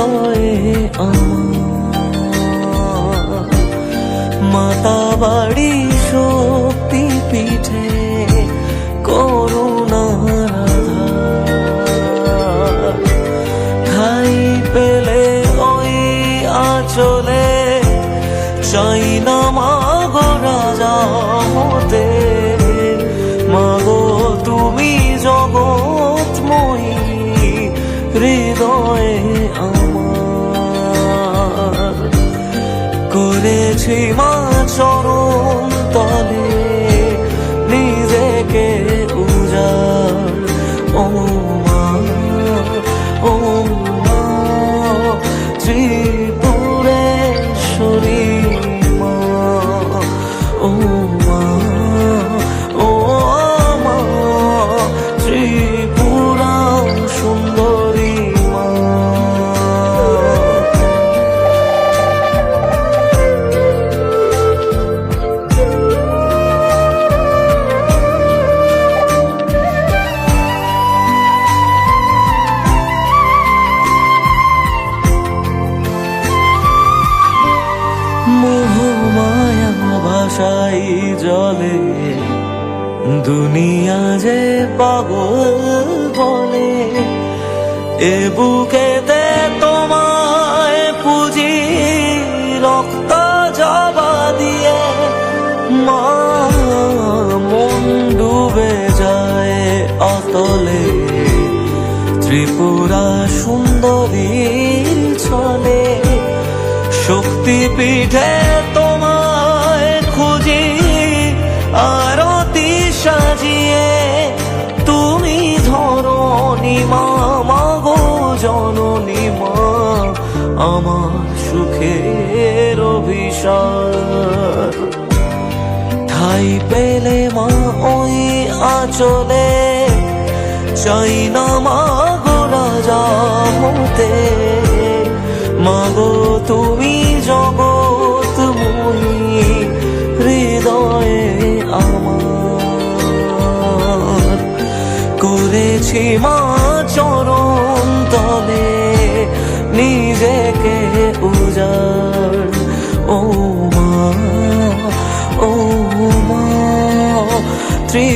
হৃদয়ে আমার মাতাবাড়ি শক্তি পীঠে করুণার আধার ঠাই পেলে ওই আঁচলে চাই না মাগো রাজা হতে মাগো তুমি জগৎময়ী হৃদয়ে আমার করেছি মা চরণ তলে নিজেকে উজাড় ও মা ত্রিপুরেশ্বরী মা ও মা ত্রিপুরা সুন্দরী মা। মোহমায়া ভাষাই জলে দুনিয়া যে পাগল বলে এ বুকেতে তোমায় পুজি রক্ত জবা দিয়ে মা মন ডুবে যায় অতলে ত্রিপুরা সুন্দরীর ছলে শক্তিপীঠে তোমায় খুঁজি আরতি সাজিয়ে তুমি ধরণী মা মাগো জননী মা আমার সুখের অভিসার ঠাই পেলে মা ওই আঁচলে চাই না মাগো রাজা হতে মাগো তুমি জগৎময়ী হৃদয়ে আমার করেছি মা চরণ তলে নিজেকে উজাড় ও মা ত্রি